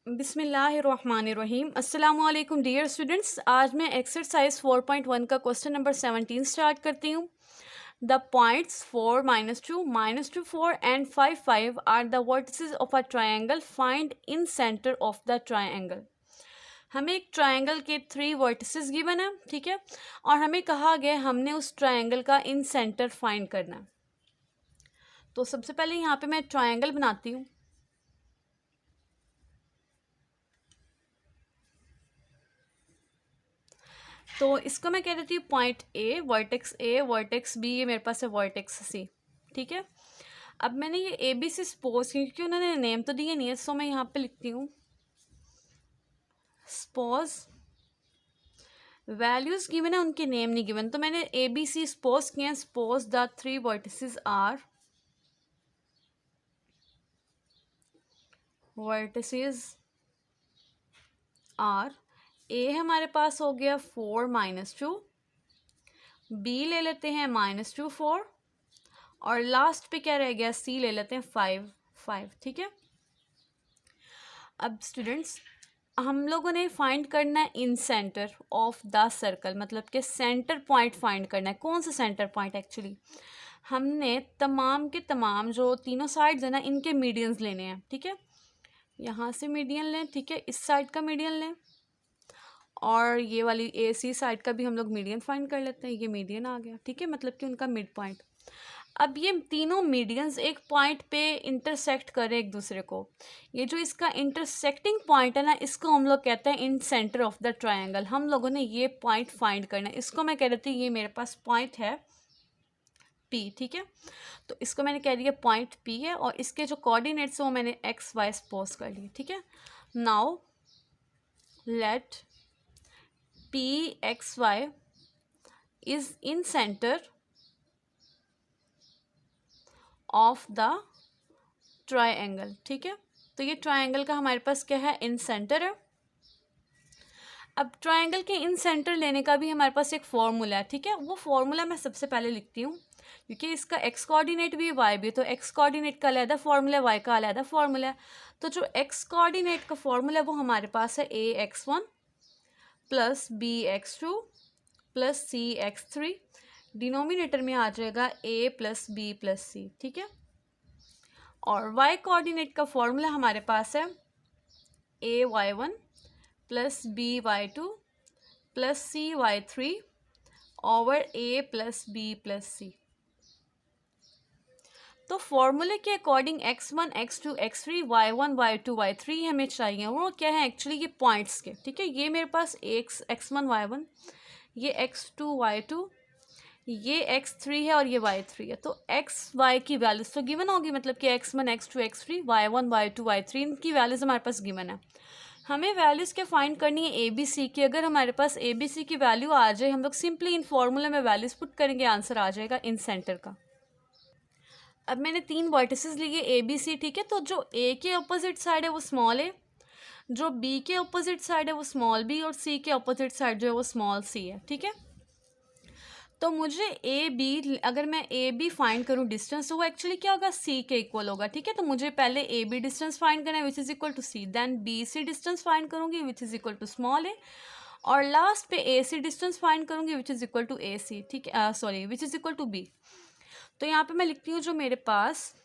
बिस्मिल्लाहिर्रहमानिर्रहीम। अस्सलामुअलैकुम dear students. आज मैं एक्सरसाइज 4.1 का क्वेश्चन नंबर 17 स्टार्ट करती हूँ। The points 4, -2, -2, 4 and 5, 5 are the vertices of a triangle. Find incentre of the triangle. हमें एक ट्रायंगल के 3 वर्टिसेस गिवन है, ठीक है, और हमें कहा गया हमने उस ट्रायंगल का इन सेंटर फाइंड करना है। तो सबसे पहले यहाँ पे मैं ट्रायंगल बनाती हूँ। तो इसको मैं कह देती हूँ पॉइंट ए, वर्टेक्स बी, ये मेरे पास है वर्टेक्स सी, ठीक है। अब मैंने ये ए बी सी सपोज, क्योंकि उन्होंने नेम तो दिए नहीं है, सो मैं यहाँ पे लिखती हूँ सपोज। वैल्यूज गिवन है, उनके नेम नहीं गिवन, तो मैंने ए बी सी सपोज किया। Suppose the 3 vertices R A हमारे पास हो गया 4, -2, बी ले लेते हैं -2, 4, और लास्ट पे क्या रह गया, सी ले लेते हैं 5, 5, ठीक है। अब स्टूडेंट्स, हम लोगों ने फाइंड करना है इन सेंटर ऑफ द सर्कल, मतलब कि सेंटर पॉइंट फाइंड करना है। कौन सा सेंटर पॉइंट? एक्चुअली हमने तमाम के तमाम जो तीनों साइड्स है ना, इनके मीडियंस लेने हैं, ठीक है। यहाँ से मीडियन लें, ठीक है, इस साइड का मीडियन लें, और ये वाली ए सी साइड का भी हम लोग मीडियन फाइंड कर लेते हैं। ये मीडियन आ गया, ठीक है, मतलब कि उनका मिड पॉइंट। अब ये तीनों मीडियंस एक पॉइंट पे इंटरसेक्ट करें एक दूसरे को। ये जो इसका इंटरसेक्टिंग पॉइंट है ना, इसको हम लोग कहते हैं इन सेंटर ऑफ द ट्रायंगल। हम लोगों ने ये पॉइंट फाइंड करना है। इसको मैं कह देती हूँ ये मेरे पास पॉइंट है पी, ठीक है। तो इसको मैंने कह दिया पॉइंट पी है, और इसके जो कोऑर्डिनेट्स हैं वो मैंने एक्स वाई सपोज कर लिए, ठीक है। Now let P X Y is incentre of the triangle, ठीक है। तो ये ट्रायंगल का हमारे पास क्या है, इन सेंटर है। अब ट्रायंगल के इन सेंटर लेने का भी हमारे पास एक फॉर्मूला है, ठीक है। वो फॉर्मूला मैं सबसे पहले लिखती हूँ, क्योंकि इसका एक्स कोऑर्डिनेट भी वाई भी, तो एक्स कोऑर्डिनेट का अलग फॉर्मूला, वाई का अलग फॉर्मूला है। तो जो एक्स कोऑर्डिनेट का फॉर्मूला है वो हमारे पास है ax1 + bx2 + cx3। डिनोमिनेटर में आ जाएगा a + b + c, ठीक है। और y कोऑर्डिनेट का फॉर्मूला हमारे पास है ay1 + by2 + cy3 over a + b + c। तो फॉर्मूले के according x1, x2, x3, y1, y2, y3 हमें चाहिए। वो क्या है एक्चुअली, ये पॉइंट्स के, ठीक है। ये मेरे पास x1, y1, ये x2, y2, ये x3 है, और ये y3 है। तो x y की वैल्यूज तो गिवन होगी, मतलब कि x1, x2, x3, y1, y2, y3 इनकी वैल्यूज हमारे पास गिवन है। हमें वैल्यूज़ के फाइंड करनी है ए बी सी की। अगर हमारे पास ए बी सी की वैल्यू आ जाए, हम लोग सिंपली इन फॉर्मूले में वैल्यूज़ पुट करेंगे, आंसर आ जाएगा इन सेंटर का। अब मैंने 3 वर्टिसेस लिए ए बी सी, ठीक है। तो जो ए के अपोजिट साइड है वो स्मॉल ए, जो बी के अपोजिट साइड है वो स्मॉल बी, और सी के अपोजिट साइड जो है वो स्मॉल सी है, ठीक है। तो मुझे ए बी, अगर मैं ए बी फाइंड करूँ डिस्टेंस, तो वो एक्चुअली क्या होगा, सी के इक्वल होगा, ठीक है। तो मुझे पहले ए बी डिस्टेंस फाइंड करना है which is equal to C, then B C distance find करूँगी which is equal to small A, और लास्ट पे ए सी डिस्टेंस फाइंड करूँगी which is equal to A C, ठीक है, sorry which is equal to B. तो यहाँ पे मैं लिखती हूँ जो मेरे पास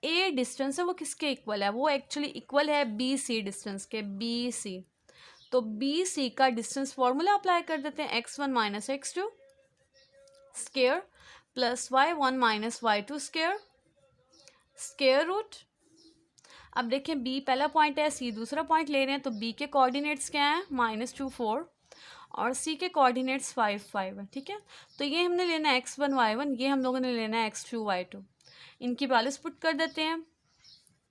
ए डिस्टेंस है वो किसके इक्वल है, वो एक्चुअली इक्वल है बी सी डिस्टेंस के, बी सी। तो बी सी का डिस्टेंस फॉर्मूला अप्लाई कर देते हैं, x1 - x2 square + y1 - y2 square square root. अब देखें बी पहला पॉइंट है, सी दूसरा पॉइंट ले रहे हैं, तो बी के कोऑर्डिनेट्स क्या हैं, -2, 4, और सी के कोऑर्डिनेट्स 5, 5 है, ठीक है। तो ये हमने लेना है x1, y1, ये हम लोगों ने लेना है x2, y2। इनकी वैल्यूज पुट कर देते हैं।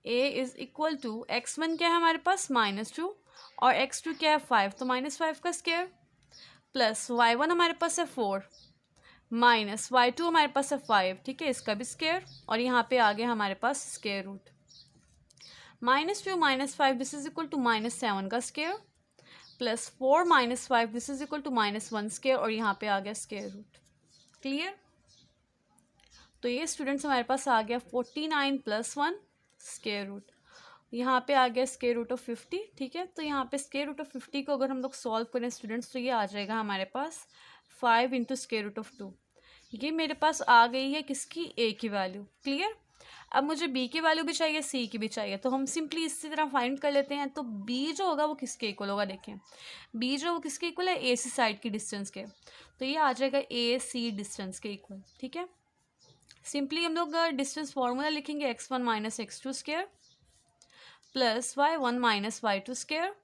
a is equal to x1 क्या है हमारे पास, -2, और x2 क्या है 5, तो -5 का स्क्वायर, प्लस y1 हमारे पास है 4, माइनस y2 हमारे पास है 5, ठीक है, इसका भी स्क्वायर, और यहाँ पे आ गया हमारे पास square root. -2 - 5 this is equal to -7 का square, plus 4 - 5 this is equal to -1 square, और यहाँ पे आ गया स्क्वायर रूट। क्लियर? तो ये स्टूडेंट्स हमारे पास आ गया 49 + 1 स्क्वायर रूट। यहाँ पे आ गया स्क्वायर रूट ऑफ 50, ठीक है। तो यहाँ पे स्क्वायर रूट ऑफ 50 को अगर हम लोग सॉल्व करें स्टूडेंट्स, तो ये आ जाएगा हमारे पास 5 इंटू स्क्वायर रूट ऑफ 2। ये मेरे पास आ गई है किसकी, ए की वैल्यू। क्लियर। अब मुझे बी की वैल्यू भी चाहिए, सी की भी चाहिए, तो हम सिंपली इसी तरह फाइंड कर लेते हैं। तो बी जो होगा वो किसके इक्वल होगा, देखें बी जो वो किसके इक्वल है, ए सी साइड की डिस्टेंस के। तो ये आ जाएगा ए सी डिस्टेंस के इक्वल, ठीक है। सिंपली हम लोग डिस्टेंस फॉर्मूला लिखेंगे, x1 minus x2 square plus y1 minus y2 square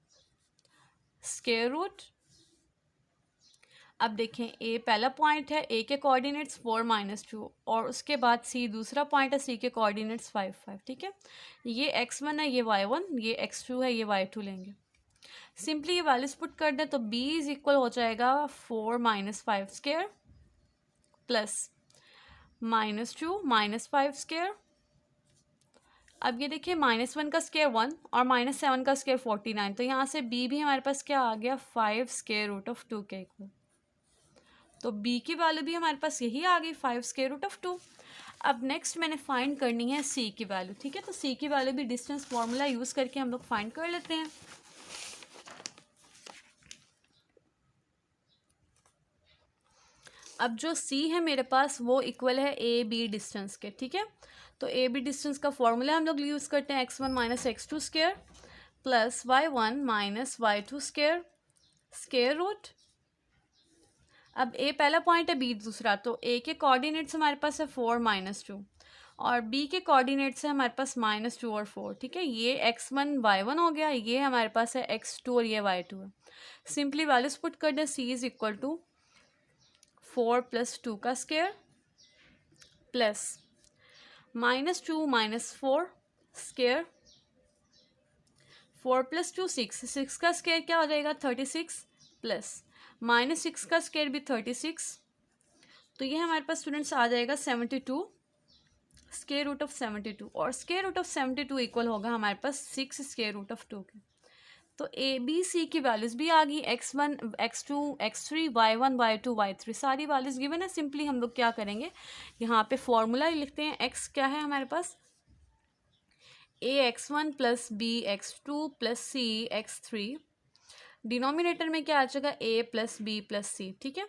square root. अब देखें ए पहला पॉइंट है, ए के कोऑर्डिनेट्स 4 माइनस 2, और उसके बाद सी दूसरा पॉइंट है, सी के कोऑर्डिनेट्स 5 5, ठीक है। ये x1 है, ये y1, ये x2 है, ये y2 लेंगे। सिंपली ये वैल्यूज पुट कर दें तो b इज इक्वल हो जाएगा 4 minus 5 square plus minus 2 minus 5 square. अब ये देखिए -1 का स्क्वायर 1 और -7 का स्क्वायर 49, तो यहाँ से b भी हमारे पास क्या आ गया, 5 स्क्वायर रूट ऑफ 2 के इक्वल। तो b की वैल्यू भी हमारे पास यही आ गई, 5 स्क्वायर रूट ऑफ 2। अब नेक्स्ट मैंने फाइंड करनी है c की वैल्यू, ठीक है। तो c की वैल्यू भी डिस्टेंस फॉर्मूला यूज़ करके हम लोग फाइंड कर लेते हैं। अब जो c है मेरे पास वो इक्वल है ए बी डिस्टेंस के, ठीक है। तो ए बी डिस्टेंस का फॉर्मूला हम लोग यूज़ करते हैं, x1 minus x2 square plus y1 minus y2 square square root. अब ए पहला पॉइंट है, बी दूसरा, तो ए के कोऑर्डिनेट्स हमारे पास है 4 माइनस 2 और बी के कोऑर्डिनेट्स है हमारे पास -2 और 4, ठीक है। ये x1 y1 हो गया, ये हमारे पास है x2 और ये y2 है। सिंपली वैल्यूज पुट कर दें, c is equal to 4 plus 2 का square plus -2 minus 4 square, 4 plus 2 6, 6 का स्क्वायर क्या हो जाएगा 36 प्लस -6 का स्क्वायर भी 36, तो ये हमारे पास स्टूडेंट्स आ जाएगा 72 स्क्वायर रूट ऑफ 72, और स्क्वायर रूट ऑफ 72 इक्वल होगा हमारे पास 6 स्क्वायर रूट ऑफ 2 के। तो ए बी सी की वैल्यूज़ भी आ गई, x1 x2 x3 y1 y2 y3 सारी वैल्यूज़ गिवन है। सिंपली हम लोग क्या करेंगे, यहाँ पे फॉर्मूला लिखते हैं। x क्या है हमारे पास, a x1 plus B x2 plus C x3, denominator में क्या आ जाएगा, a plus B plus C, ठीक है।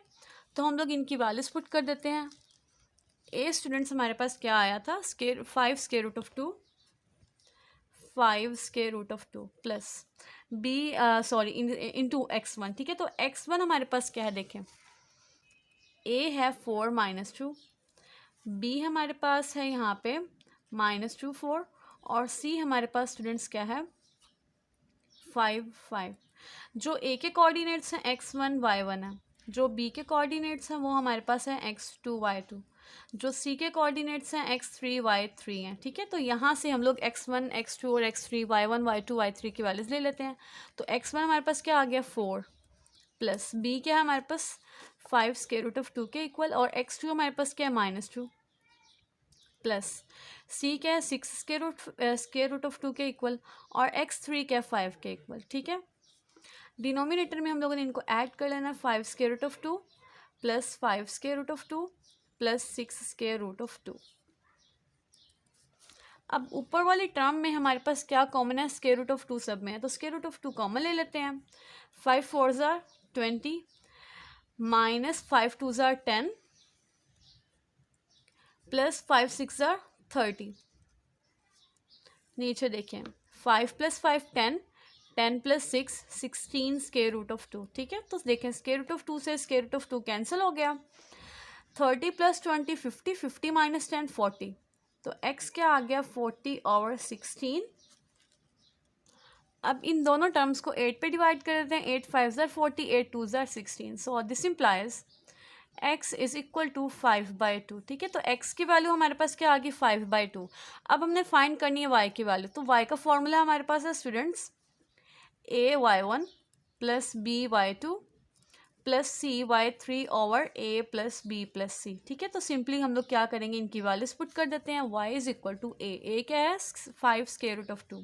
तो हम लोग इनकी वैल्यूज़ पुट कर देते हैं। ए स्टूडेंट्स हमारे पास क्या आया था, 5 square root of 2, 5 square root of 2 plus B sorry into x1, ठीक है। तो x1 हमारे पास क्या है, देखें a है 4 माइनस 2, b हमारे पास है यहाँ पे -2 4, और c हमारे पास स्टूडेंट्स क्या है 5 5। जो a के कोऑर्डिनेट्स हैं x1 y1 है, जो b के कोऑर्डिनेट्स हैं वो हमारे पास है x2 y2, जो c के कोऑर्डिनेट्स हैं x3 y3 हैं, ठीक है। तो यहाँ से हम लोग x1 x2 और x3 y1 y2 y3 की वैल्यूज़ ले लेते हैं। तो x1 हमारे पास क्या आ गया 4 प्लस b क्या है हमारे पास 5 स्क्वायर रूट ऑफ 2 के इक्वल, और x2 हमारे पास क्या है -2 प्लस c क्या है 6 स्क्वायर रूट ऑफ 2 के इक्वल, और x3 क्या है 5 के इक्वल, ठीक है। डिनोमिनेटर में हम लोगों ने इनको ऐड कर लेना, 5 square root of 2 plus 5 square root of 2 plus 6 square root of 2। अब ऊपर वाली टर्म में हमारे पास क्या कॉमन है, स्क्वायर रूट ऑफ 2 सब में है, तो स्क्वायर रूट ऑफ 2 कॉमन ले लेते हैं। 5 4 ज़ार 20 माइनस 5 2 ज़ार 10 प्लस 5 6 ज़ार 30। नीचे देखें 5 plus 5 10, 10 plus 6 16 square root of 2, ठीक है। तो देखें स्क्वायर रूट ऑफ 2 से स्क्वायर रूट ऑफ 2 कैंसिल हो गया। 30 प्लस 20 50, 50 माइनस 10 40, तो x क्या आ गया 40 और 16। अब इन दोनों टर्म्स को 8 पे डिवाइड कर देते हैं, 8 5 ज़ार 40, 8 2 ज़ार 16, so this implies x is equal to 5/2, ठीक है। तो x की वैल्यू हमारे पास क्या आ गई 5/2। अब हमने फाइंड करनी है y की वैल्यू, तो y का फॉर्मूला हमारे पास है students a y1 plus b y2 plus C y3 over a plus b plus C, ठीक है। तो सिंपली हम लोग क्या करेंगे, इनकी वैल्यूज पुट कर देते हैं। y is equal to a क्या है 5 स्क्वायर रूट ऑफ 2,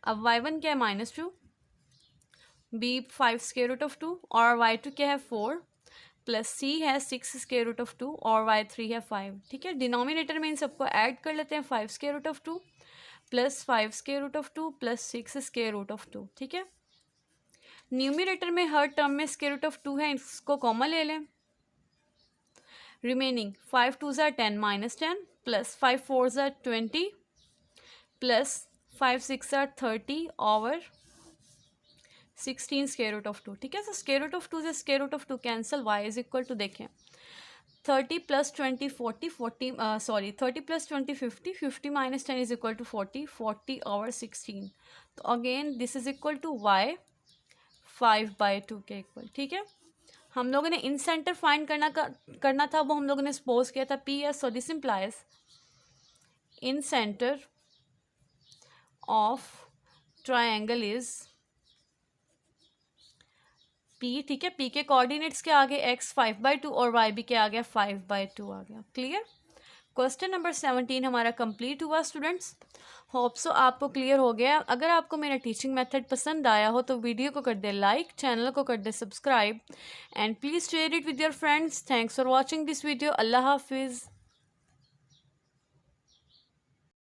अब y1 क्या है -2, b 5 स्क्वायर रूट ऑफ 2 और y2 क्या है 4 प्लस c है 6 स्क्वायर रूट ऑफ 2 और y3 है 5, ठीक है। डिनोमिनेटर में इन सबको ऐड कर लेते हैं, 5 square root of 2 plus 5 square root of 2 plus 6 square root of 2, ठीक है। न्यूमरेटर में हर टर्म में स्क्वायर रूट ऑफ 2 है, इसको कॉमन ले लें। रिमेनिंग 5 2 ज़ा 10 माइनस 10 प्लस 5 4 ज़ा 20 प्लस 5 6 ज़ा 30 और 16 स्क्वायर रूट ऑफ 2, ठीक है। सो स्क्वायर रूट ऑफ 2 से square root of 2 cancel, y is equal to देखें 30 plus 20 40 30 plus 20 50 50 minus 10 is equal to 40 40 और 16। तो again this is equal to y 5/2 के इक्वल, ठीक है। हम लोगों ने इन सेंटर फाइंड करना था, वो हम लोगों ने सपोज किया था P S. So this implies in centre of triangle is P, ठीक है। पी के कोऑर्डिनेट्स के आगे x 5/2 और y भी के आगे 5/2 आ गया। क्लियर। क्वेश्चन नंबर 17 हमारा कंप्लीट हुआ स्टूडेंट्स। होप सो आपको क्लियर हो गया। अगर आपको मेरा टीचिंग मेथड पसंद आया हो तो वीडियो को कर दे लाइक, चैनल को कर दे subscribe and please share it with your friends. Thanks for watching this video. अल्लाह हाफिज़।